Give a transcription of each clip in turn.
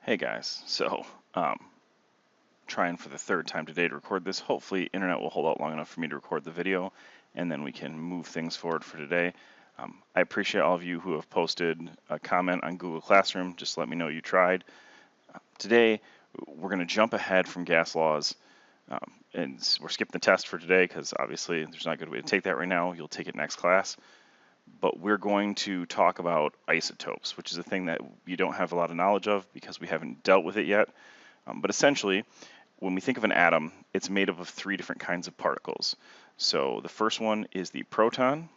Hey guys, trying for the third time today to record this. Hopefully internet will hold out long enough for me to record the video and then we can move things forward for today. I appreciate all of you who have posted a comment on Google Classroom. Just let me know you tried. Today we're going to jump ahead from gas laws and we're skipping the test for today because obviously there's not a good way to take that right now. You'll take it next class. But we're going to talk about isotopes, which is a thing that you don't have a lot of knowledge of because we haven't dealt with it yet. But essentially, when we think of an atom, it's made up of three different kinds of particles. So the first one is the proton,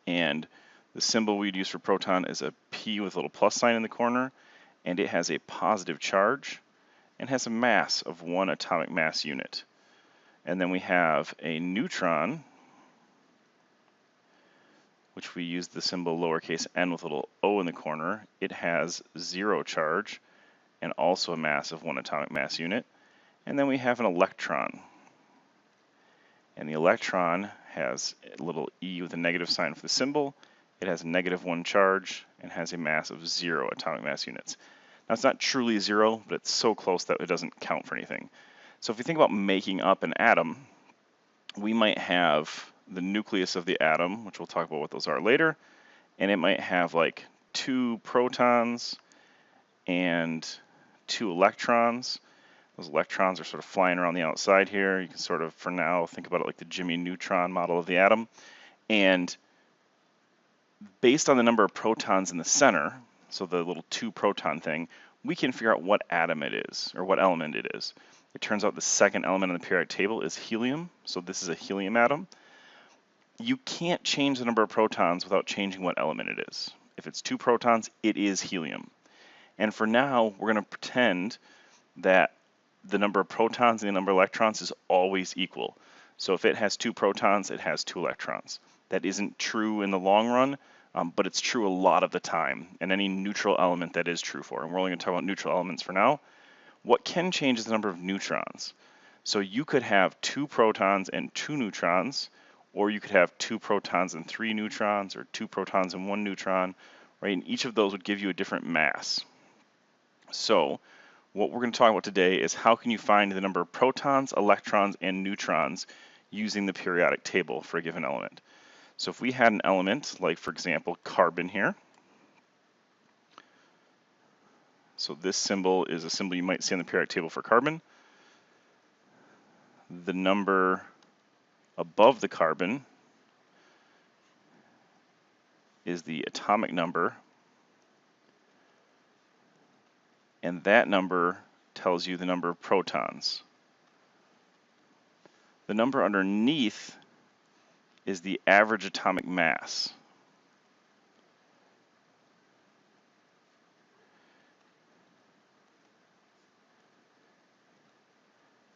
and the symbol we'd use for proton is a P with a little plus sign in the corner, and it has a positive charge and has a mass of 1 atomic mass unit. And then we have a neutron, which we use the symbol lowercase n with a little o in the corner. It has 0 charge and also a mass of 1 atomic mass unit. And then we have an electron. And the electron has a little e with a negative sign for the symbol. It has a -1 charge and has a mass of 0 atomic mass units. Now it's not truly 0, but it's so close that it doesn't count for anything. So if we think about making up an atom, we might have the nucleus of the atom, which we'll talk about what those are later, and it might have like 2 protons and 2 electrons. Those electrons are sort of flying around the outside here. You can sort of, for now, think about it like the Jimmy Neutron model of the atom. And based on the number of protons in the center, so the little 2 proton thing, we can figure out what atom it is, or what element it is. It turns out the second element on the periodic table is helium, so this is a helium atom. You can't change the number of protons without changing what element it is. If it's 2 protons, it is helium. And for now, we're going to pretend that the number of protons and the number of electrons is always equal. So if it has 2 protons, it has 2 electrons. That isn't true in the long run, but it's true a lot of the time, and any neutral element that is true for. And we're only going to talk about neutral elements for now. What can change is the number of neutrons. So you could have 2 protons and 2 neutrons, or you could have 2 protons and 3 neutrons, or 2 protons and 1 neutron, right? And each of those would give you a different mass. So what we're going to talk about today is how can you find the number of protons, electrons, and neutrons using the periodic table for a given element. So if we had an element, like for example, carbon here. So this symbol is a symbol you might see on the periodic table for carbon. The number above the carbon is the atomic number, and that number tells you the number of protons. The number underneath is the average atomic mass.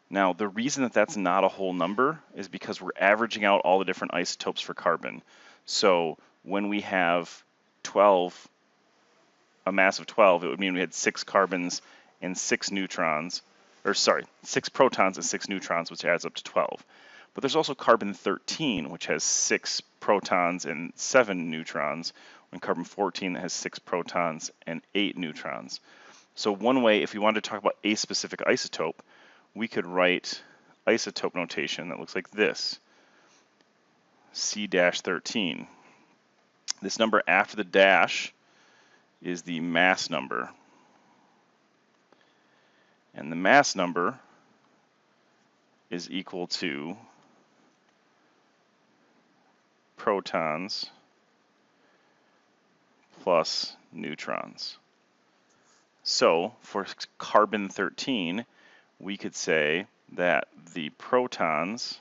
Now, the reason that that's not a whole number is because we're averaging out all the different isotopes for carbon. So when we have 12, a mass of 12, it would mean we had 6 carbons and 6 neutrons, or sorry, 6 protons and 6 neutrons, which adds up to 12. But there's also carbon-13, which has 6 protons and 7 neutrons, and carbon-14 that has 6 protons and 8 neutrons. So one way, if we wanted to talk about a specific isotope, we could write isotope notation that looks like this, C-13. This number after the dash is the mass number. And the mass number is equal to protons plus neutrons. So for carbon-13, we could say that the protons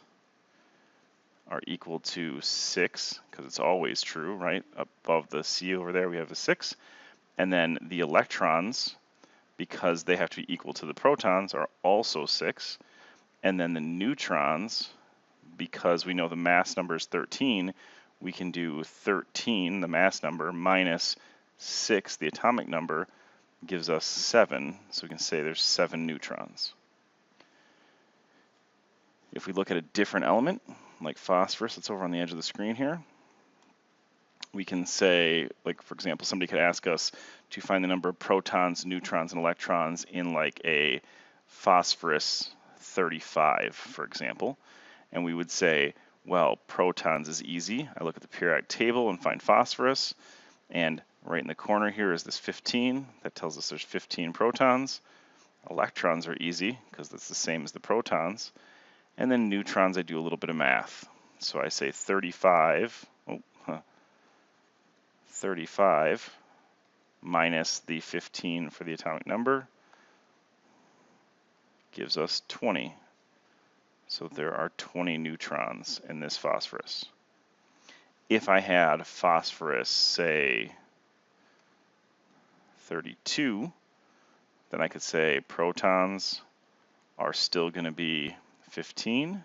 are equal to 6, because it's always true, right? Above the C over there, we have a 6. And then the electrons, because they have to be equal to the protons, are also 6. And then the neutrons, because we know the mass number is 13, we can do 13, the mass number, minus 6, the atomic number, gives us 7. So we can say there's 7 neutrons. If we look at a different element, like phosphorus, that's over on the edge of the screen here, we can say, like for example, somebody could ask us to find the number of protons, neutrons, and electrons in like a phosphorus 35, for example. And we would say, well, protons is easy. I look at the periodic table and find phosphorus. And right in the corner here is this 15. That tells us there's 15 protons. Electrons are easy because that's the same as the protons. And then neutrons, I do a little bit of math. So I say 35 minus the 15 for the atomic number gives us 20. So there are 20 neutrons in this phosphorus. If I had phosphorus, say, 32, then I could say protons are still going to be 15,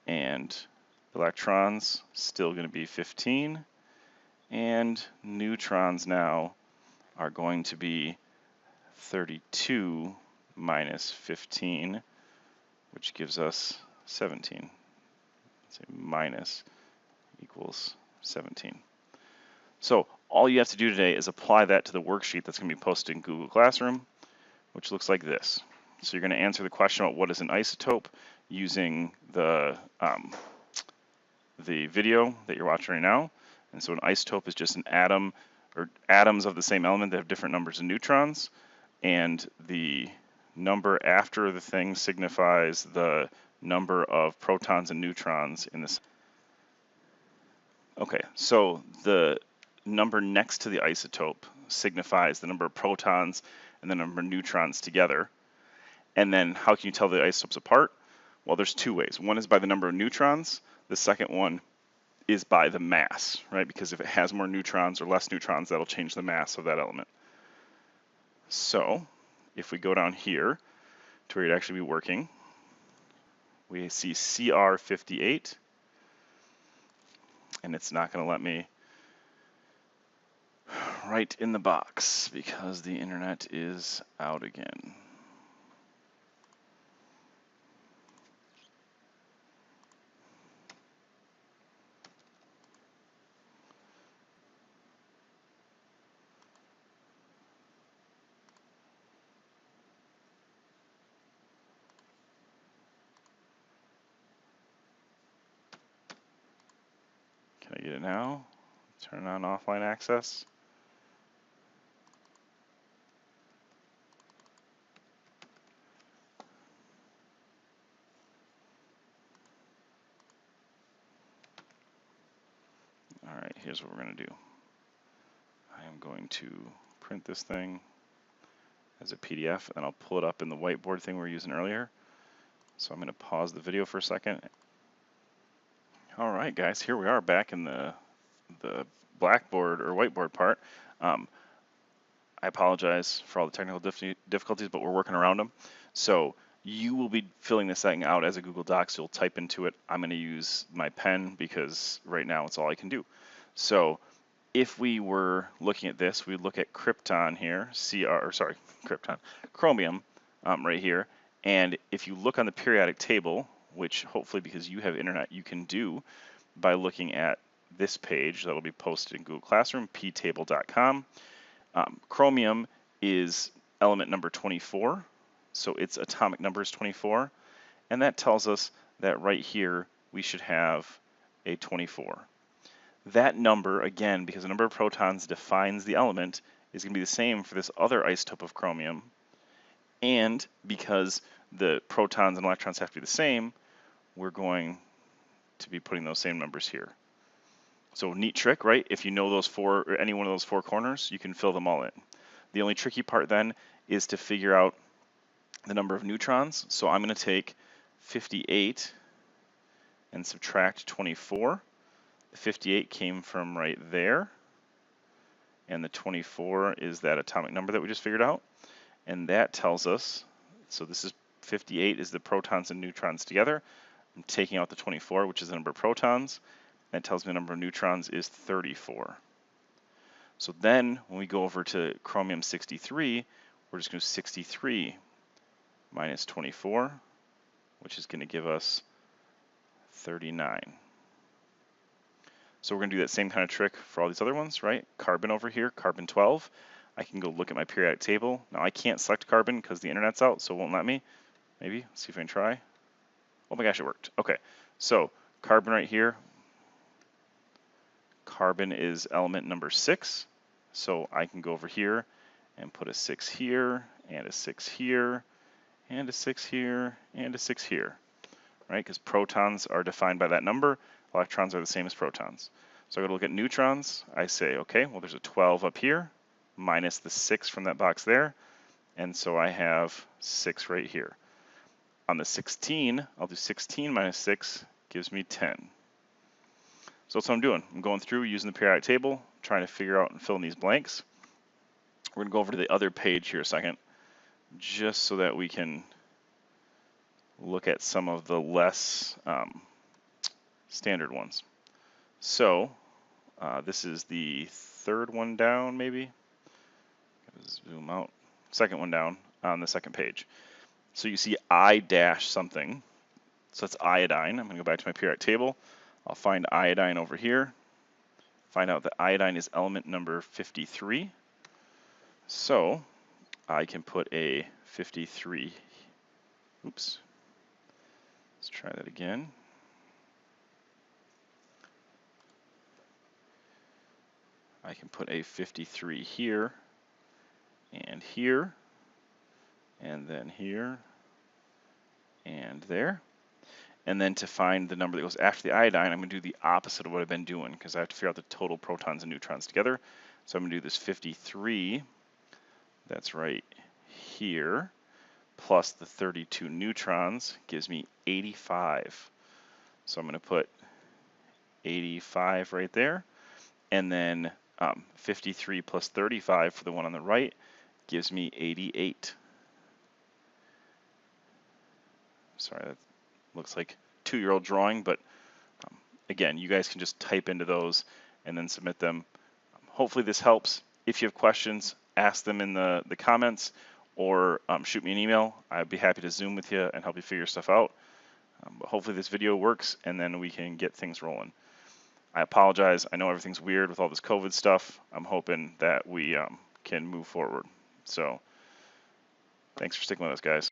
and electrons still going to be 15, and neutrons now are going to be 32 minus 15, which gives us 17. Let's say minus equals 17. So all you have to do today is apply that to the worksheet that's going to be posted in Google Classroom, which looks like this. So you're going to answer the question about what is an isotope using the video that you're watching right now. And so an isotope is just an atom or atoms of the same element that have different numbers of neutrons, and the number after the thing signifies the number of protons and neutrons in this. Okay, so the number next to the isotope signifies the number of protons and the number of neutrons together. And then how can you tell the isotopes apart? Well, there's two ways. One is by the number of neutrons. The second one is by the mass, right? Because if it has more neutrons or less neutrons, that'll change the mass of that element. So if we go down here to where you'd actually be working, we see CR58, and it's not going to let me write in the box because the internet is out again. Can I get it now? Turn on offline access. All right, here's what we're going to do. I am going to print this thing as a PDF, and then I'll pull it up in the whiteboard thing we were using earlier. So I'm going to pause the video for a second. All right, guys, here we are back in the blackboard or whiteboard part. I apologize for all the technical difficulties, but we're working around them. So you will be filling this thing out as a Google Docs. You'll type into it. I'm going to use my pen because right now it's all I can do. So if we were looking at this, we'd look at krypton here, chromium right here. And if you look on the periodic table, which hopefully because you have internet you can do by looking at this page that will be posted in Google Classroom, ptable.com. Chromium is element number 24, so its atomic number is 24, and that tells us that right here we should have a 24. That number, again, because the number of protons defines the element, is going to be the same for this other isotope of chromium, and because the protons and electrons have to be the same, we're going to be putting those same numbers here. So neat trick, right? If you know those four, or any one of those four corners, you can fill them all in. The only tricky part then is to figure out the number of neutrons. So I'm going to take 58 and subtract 24. The 58 came from right there, and the 24 is that atomic number that we just figured out. And that tells us, so this is 58 is the protons and neutrons together. I'm taking out the 24, which is the number of protons. That tells me the number of neutrons is 34. So then when we go over to chromium 63, we're just going to 63 minus 24, which is going to give us 39. So we're going to do that same kind of trick for all these other ones, right? Carbon over here, carbon 12. I can go look at my periodic table. Now I can't select carbon because the internet's out, so it won't let me. Maybe, let's see if I can try. Oh my gosh, it worked. Okay, so carbon right here. Carbon is element number 6. So I can go over here and put a 6 here, and a 6 here, and a 6 here, and a 6 here, right? Because protons are defined by that number. Electrons are the same as protons. So I go to look at neutrons. I say, okay, well, there's a 12 up here, minus the 6 from that box there. And so I have 6 right here. On the 16, I'll do 16 minus 6 gives me 10. So that's what I'm doing. I'm going through using the periodic table, trying to figure out and fill in these blanks. We're going to go over to the other page here a second, just so that we can look at some of the less standard ones. So this is the third one down, maybe. Zoom out. Second one down on the second page. So you see I dash something. So that's iodine. I'm going to go back to my periodic table. I'll find iodine over here. Find out that iodine is element number 53. So I can put a 53. Oops. Let's try that again. I can put a 53 here, and here, and then here, and there. And then to find the number that goes after the iodine, I'm going to do the opposite of what I've been doing, because I have to figure out the total protons and neutrons together. So I'm going to do this 53, that's right here, plus the 32 neutrons gives me 85. So I'm going to put 85 right there, and then 53 plus 35 for the one on the right gives me 88. Sorry, that looks like two-year-old drawing, but again, you guys can just type into those and then submit them. Hopefully this helps. If you have questions, ask them in the comments, or shoot me an email. I'd be happy to Zoom with you and help you figure stuff out. But hopefully this video works, and then we can get things rolling. I apologize. I know everything's weird with all this COVID stuff. I'm hoping that we can move forward. So thanks for sticking with us, guys.